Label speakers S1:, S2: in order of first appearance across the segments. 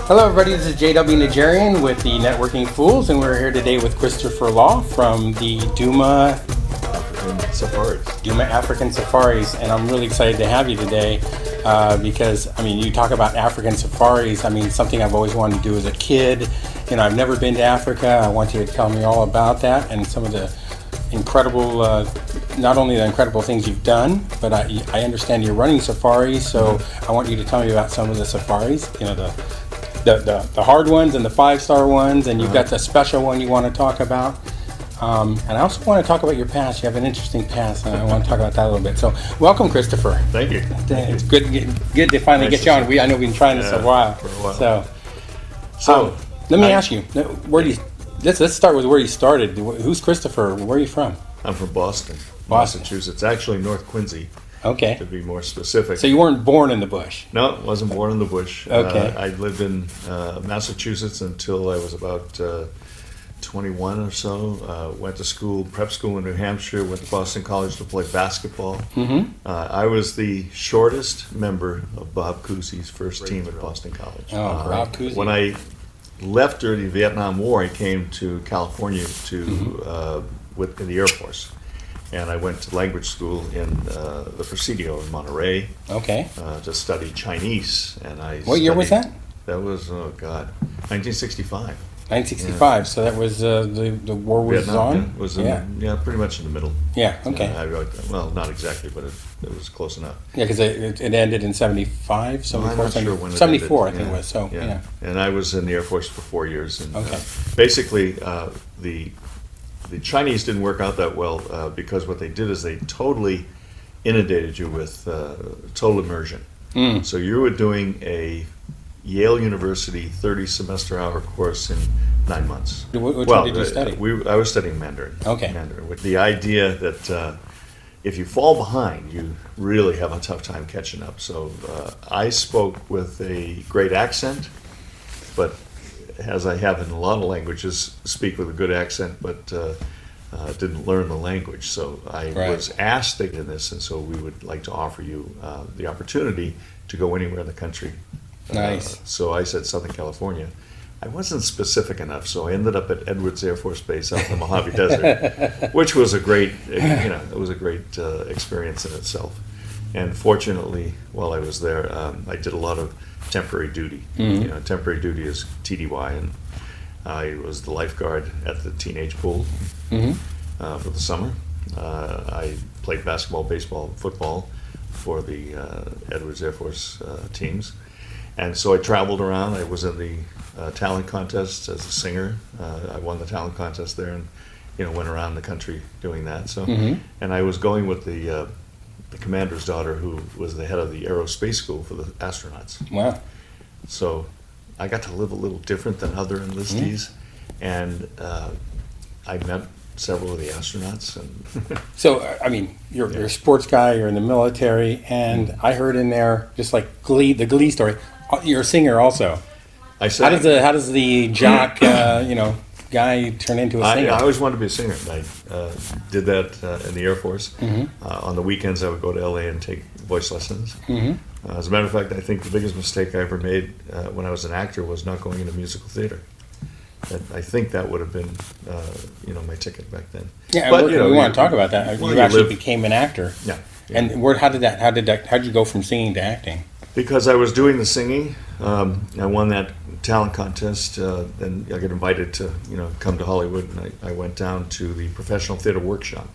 S1: Hello everybody, this is JW Nigerian with the Networking Fools, and we're here today with Christopher Law from the Duma
S2: African Safaris.
S1: Duma African Safaris, and I'm really excited to have you today because, I mean, you talk about African safaris. I mean, something I've always wanted to do as a kid. You know, I've never been to Africa. I want you to tell me all about that and some of the incredible, not only the incredible things you've done, but I understand you're running safaris, so I want you to tell me about some of the safaris, you know, the hard ones and the 5-star ones, and you've got the special one you want to talk about. And I also want to talk about your past. You have an interesting past, and I want to talk about that a little bit. So, welcome, Christopher.
S2: Thank you.
S1: It's good to finally get you on. I know we've been trying this a while.
S2: For a while.
S1: So let me ask you, where do you? Let's start with where you started. Who's Christopher? Where are you from?
S2: I'm from Boston,
S1: Boston.
S2: Massachusetts. Actually, North Quincy,
S1: Okay.
S2: to be more specific.
S1: So you weren't born in the bush.
S2: No, wasn't born in the bush.
S1: Okay.
S2: I lived in Massachusetts until I was about 21 or so. Went to school, prep school in New Hampshire. Went to Boston College to play basketball.
S1: Mm-hmm.
S2: I was the shortest member of Bob Cousy's first team at Boston College.
S1: Oh, Rob Cousy.
S2: When I left during the Vietnam War, I came to California to in the Air Force, and I went to language school in the Presidio in Monterey
S1: Okay.
S2: to study Chinese. And
S1: What year was that?
S2: That was 1965.
S1: 1965. So that was the war was
S2: Vietnam
S1: on.
S2: was
S1: yeah.
S2: pretty much in the middle.
S1: Yeah. Okay.
S2: Well, not exactly, but it was close enough.
S1: Yeah, because it ended in 75, 74,
S2: I'm not sure when it
S1: 74,
S2: ended.
S1: I think it was. So yeah.
S2: And I was in the Air Force for 4 years. And
S1: Okay.
S2: basically, the Chinese didn't work out that well because what they did is they totally inundated you with total immersion.
S1: Mm.
S2: So you were doing a Yale University 30 semester hour course in 9 months.
S1: Which
S2: well,
S1: one did you study?
S2: I was studying Mandarin.
S1: Okay.
S2: Mandarin, with the idea that if you fall behind, you really have a tough time catching up. So I spoke with a great accent, but as I have in a lot of languages, speak with a good accent, but didn't learn the language. So I was asked to get in this, and so we would like to offer you the opportunity to go anywhere in the country.
S1: Nice.
S2: So I said Southern California. I wasn't specific enough, so I ended up at Edwards Air Force Base out in the Mojave Desert, which was a great, it was a great experience in itself. And fortunately, while I was there, I did a lot of temporary duty.
S1: Mm-hmm.
S2: You know, temporary duty is TDY, and I was the lifeguard at the teenage pool for the summer. I played basketball, baseball, football for the Edwards Air Force teams. And so I traveled around. I was in the talent contest as a singer. I won the talent contest there, and went around the country doing that. So, and I was going with the commander's daughter, who was the head of the aerospace school for the astronauts.
S1: Wow.
S2: So I got to live a little different than other enlistees, and I met several of the astronauts. And
S1: So, I mean, you're a sports guy, you're in the military, and I heard in there, just like the Glee story, you're a singer also.
S2: I said,
S1: How does the jock, guy turn into a singer?
S2: I always wanted to be a singer. I did that in the Air Force. On the weekends, I would go to LA and take voice lessons. As a matter of fact, I think the biggest mistake I ever made when I was an actor was not going into musical theater. I think that would have been, my ticket back then.
S1: Yeah,
S2: but,
S1: we want to talk about that.
S2: well,
S1: You actually became an actor.
S2: Yeah.
S1: And how did you go from singing to acting?
S2: Because I was doing the singing, I won that talent contest. Then I got invited to, come to Hollywood, and I went down to the Professional Theater Workshop.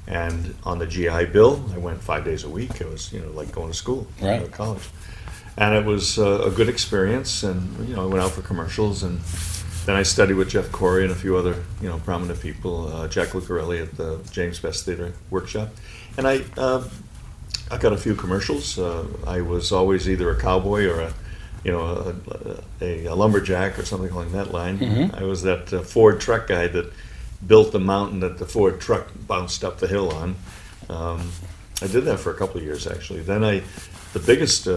S2: And on the GI Bill, I went 5 days a week. It was, like going to school, college. And it was a good experience. And I went out for commercials, and then I studied with Jeff Corey and a few other, prominent people. Jack Lucarelli at the James Best Theater Workshop, and I got a few commercials. I was always either a cowboy or a lumberjack or something along that line. I was that Ford truck guy that built the mountain that the Ford truck bounced up the hill on. I did that for a couple of years, actually. Then the biggest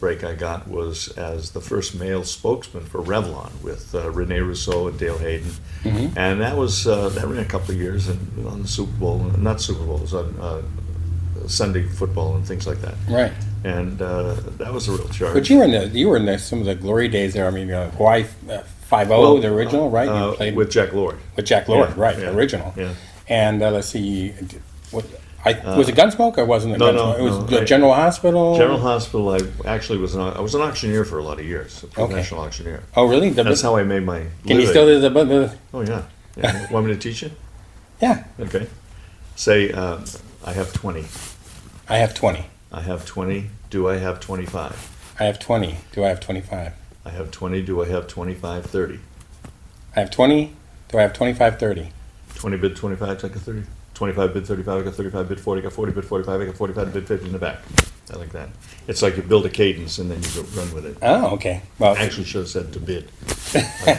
S2: break I got was as the first male spokesman for Revlon with Rene Rousseau and Dale Hayden. And that ran a couple of years, and on the Super Bowl, not Super Bowls, on Sunday football and things like that.
S1: Right.
S2: and that was a real charge.
S1: But you were in some of the glory days there. I mean, Hawaii 5-0, the original, right? You played
S2: with Jack Lord.
S1: With Jack Lord,
S2: Yeah,
S1: right?
S2: yeah,
S1: Original.
S2: yeah.
S1: And let's see, was it Gunsmoke or wasn't it?
S2: No,
S1: Gunsmoke? It was
S2: no,
S1: the General Hospital.
S2: General Hospital. I actually was an auctioneer for a lot of years, a professional auctioneer.
S1: Oh, really?
S2: That's how I made my.
S1: Can you still do the?
S2: Oh yeah. Want me to teach you?
S1: Yeah.
S2: Okay. Say, I have 20.
S1: I have 20.
S2: I have 20. Do I have 25?
S1: I have 20. Do I have 25?
S2: I have 20. Do I have 25? 30.
S1: I have 20. Do I have 25? 30.
S2: 20 bid 25, take a 30. 25 bid 35, I got 35 bid 40, I got 40 bid 45, I got 45 bid 50 in the back. I like that. It's like you build a cadence and then you go run with it.
S1: Oh, okay. Well,
S2: I actually should have said to bid. I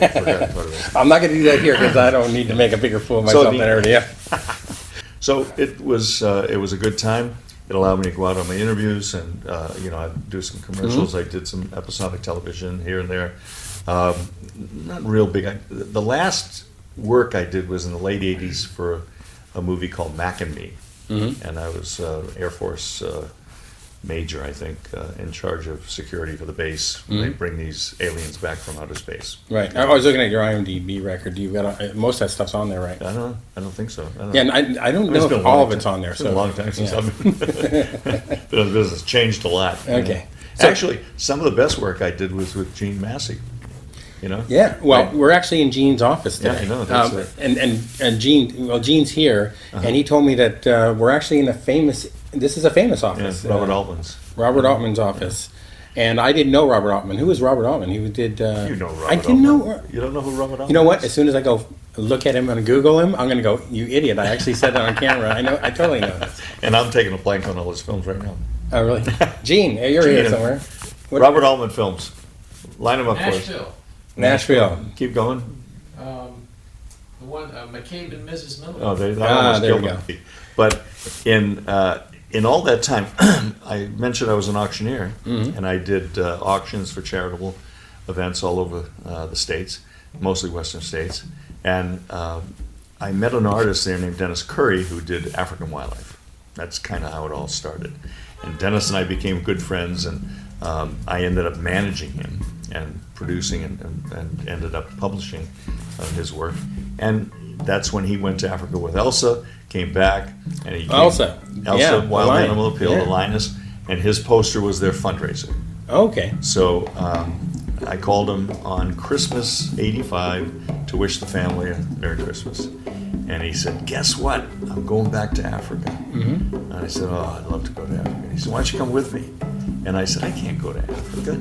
S2: forgot part of it.
S1: I'm not going to do that here because I don't need to make a bigger fool of myself than I already am.
S2: So it was a good time. It allowed me to go out on my interviews and I'd do some commercials. I did some episodic television here and there. Not real big. The last work I did was in the late '80s for a movie called Mac and Me, and I was Air Force major, I think, in charge of security for the base when they bring these aliens back from outer space.
S1: Right. I was looking at your IMDb record. You've got most of that stuff's on there, right?
S2: I don't think so.
S1: Yeah, and I don't know if all of it's on there.
S2: It's been a long time since I've been in the business. Changed a lot.
S1: Okay.
S2: So, actually, some of the best work I did was with Gene Massey.
S1: Yeah. Well, we're actually in Gene's office today.
S2: Yeah, I know. That's
S1: and Gene. Well, Gene's here, and he told me that we're actually in a famous. This is a famous office.
S2: Yeah, Robert Altman's.
S1: Robert Altman's office. And I didn't know Robert Altman. Who was Robert Altman? He did.
S2: You know Robert
S1: I didn't
S2: Altman.
S1: know.
S2: You don't know who Robert Altman is?
S1: You know what? As soon as I go look at him and Google him, I'm going to go, you idiot. I actually said that on camera. I know. I totally know this.
S2: And I'm taking a blank on all his films right now.
S1: Oh, really? Gene, you're here somewhere.
S2: Robert Altman films. Line them up for us.
S1: Nashville.
S2: Keep going.
S3: The one, McCabe and Mrs. Miller.
S2: Oh, that almost
S1: there we
S2: killed
S1: go.
S2: me. But in all that time, I mentioned I was an auctioneer, and I did auctions for charitable events all over the states, mostly Western states. And I met an artist there named Dennis Curry who did African wildlife. That's kind of how it all started. And Dennis and I became good friends, and I ended up managing him and producing and ended up publishing his work. And that's when he went to Africa with Elsa, came back, and he
S1: Elsa,
S2: Wild Animal Appeal, the lioness, and his poster was their fundraiser.
S1: Okay.
S2: So I called him on Christmas '85 to wish the family a Merry Christmas. And he said, guess what? I'm going back to Africa. And I said, oh, I'd love to go to Africa. And he said, why don't you come with me? And I said, I can't go to Africa.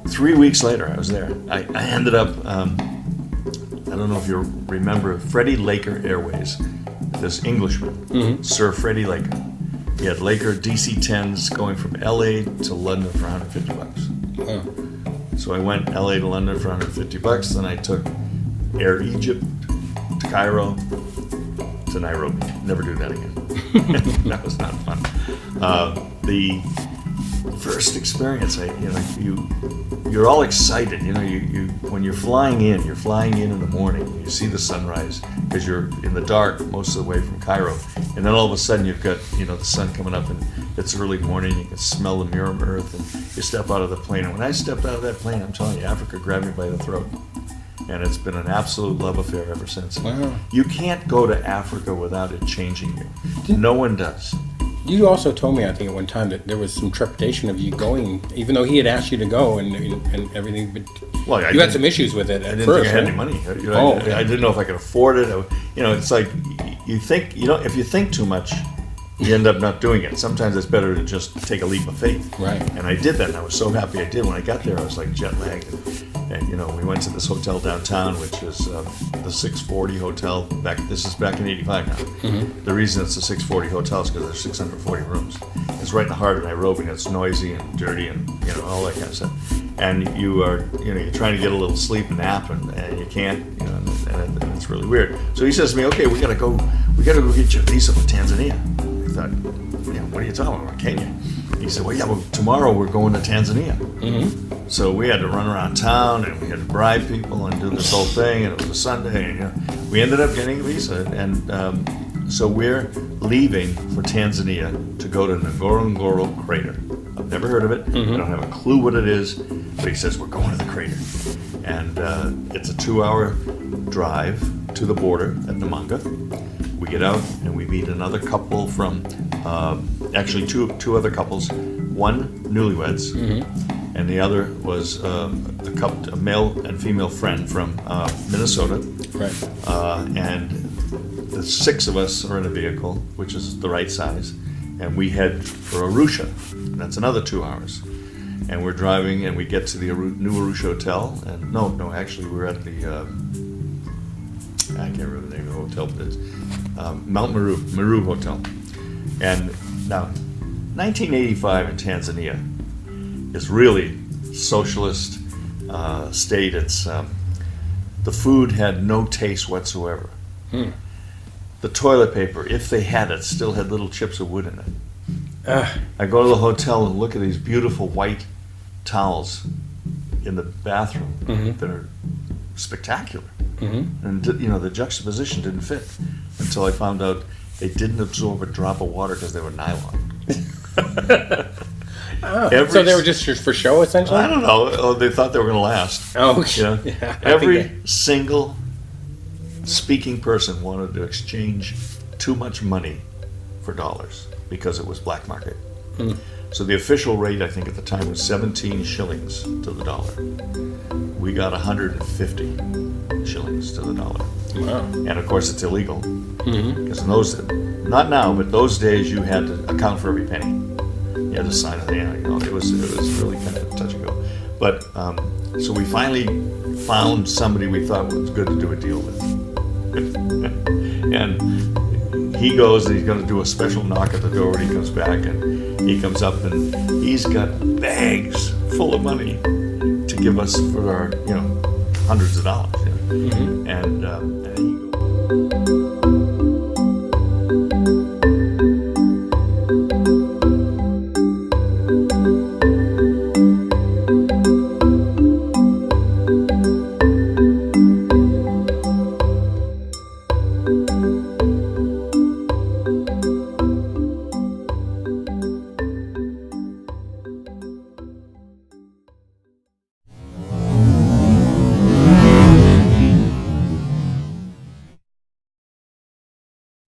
S2: 3 weeks later, I was there. I ended up, I don't know if you remember, Freddie Laker Airways, this Englishman, Sir Freddie Laker. He had Laker DC-10s going from LA to London for $150.
S1: Oh.
S2: So I went LA to London for $150. Then I took Air Egypt to Cairo to Nairobi. Never do that again. That was not fun. The first experience, you're all excited. You when you're flying in the morning. You see the sunrise because you're in the dark most of the way from Cairo, and then all of a sudden you've got the sun coming up, and it's early morning. You can smell the mirror earth, and you step out of the plane. And when I stepped out of that plane, I'm telling you, Africa grabbed me by the throat. And it's been an absolute love affair ever since.
S1: Wow.
S2: You can't go to Africa without it changing you. No one does.
S1: You also told me, I think, at one time that there was some trepidation of you going, even though he had asked you to go and everything. But you had some issues with it at
S2: I didn't
S1: first.
S2: think I had
S1: right?
S2: any money.
S1: Okay.
S2: I didn't know if I could afford it. It's like you think. If you think too much, you end up not doing it. Sometimes it's better to just take a leap of faith.
S1: Right.
S2: And I did that, and I was so happy I did. When I got there, I was like jet lagged. And we went to this hotel downtown, which is the 640 Hotel. This is back in '85 now. The reason it's the 640 Hotel is because there's 640 rooms. It's right in the heart of Nairobi, and it's noisy and dirty and all that kind of stuff. And you're trying to get a little sleep and nap, and you can't, and it's really weird. So he says to me, "Okay, we gotta go get your visa for Tanzania." I thought, what are you talking about, Kenya? He said, well, yeah, but tomorrow we're going to Tanzania. So we had to run around town, and we had to bribe people and do this whole thing, and it was a Sunday, and we ended up getting a visa. And So we're leaving for Tanzania to go to Ngorongoro Crater. I've never heard of it. I don't have a clue what it is, but he says we're going to the crater. And it's a 2-hour drive to the border at Namanga. We get out and we meet another couple from, actually two other couples, one newlyweds, and the other was a male and female friend from Minnesota.
S1: Right.
S2: And the 6 of us are in a vehicle, which is the right size, and we head for Arusha. That's another 2 hours. And we're driving, and we get to the new Arusha Hotel, and no, actually we're at the, I can't remember the name of the hotel, but it's Mount Meru Hotel. And now, 1985 in Tanzania is really socialist state. It's the food had no taste whatsoever. The toilet paper, if they had it, still had little chips of wood in it. I go to the hotel and look at these beautiful white towels in the bathroom that are spectacular. And the juxtaposition didn't fit until I found out they didn't absorb a drop of water because they were nylon.
S1: So they were just for show, essentially?
S2: I don't know. Oh, they thought they were going to last.
S1: Oh,
S2: yeah. Every single speaking person wanted to exchange too much money for dollars because it was black market. So the official rate, I think, at the time was 17 shillings to the dollar. We got 150 shillings to the dollar.
S1: Wow.
S2: And of course, it's illegal because in those, not now, but those days, you had to account for every penny. You had to sign it. It was really kind of touch and go. But so we finally found somebody we thought was good to do a deal with, and he goes and he's going to do a special knock at the door when he comes back, and he comes up and he's got bags full of money to give us for our hundreds of dollars. And he goes.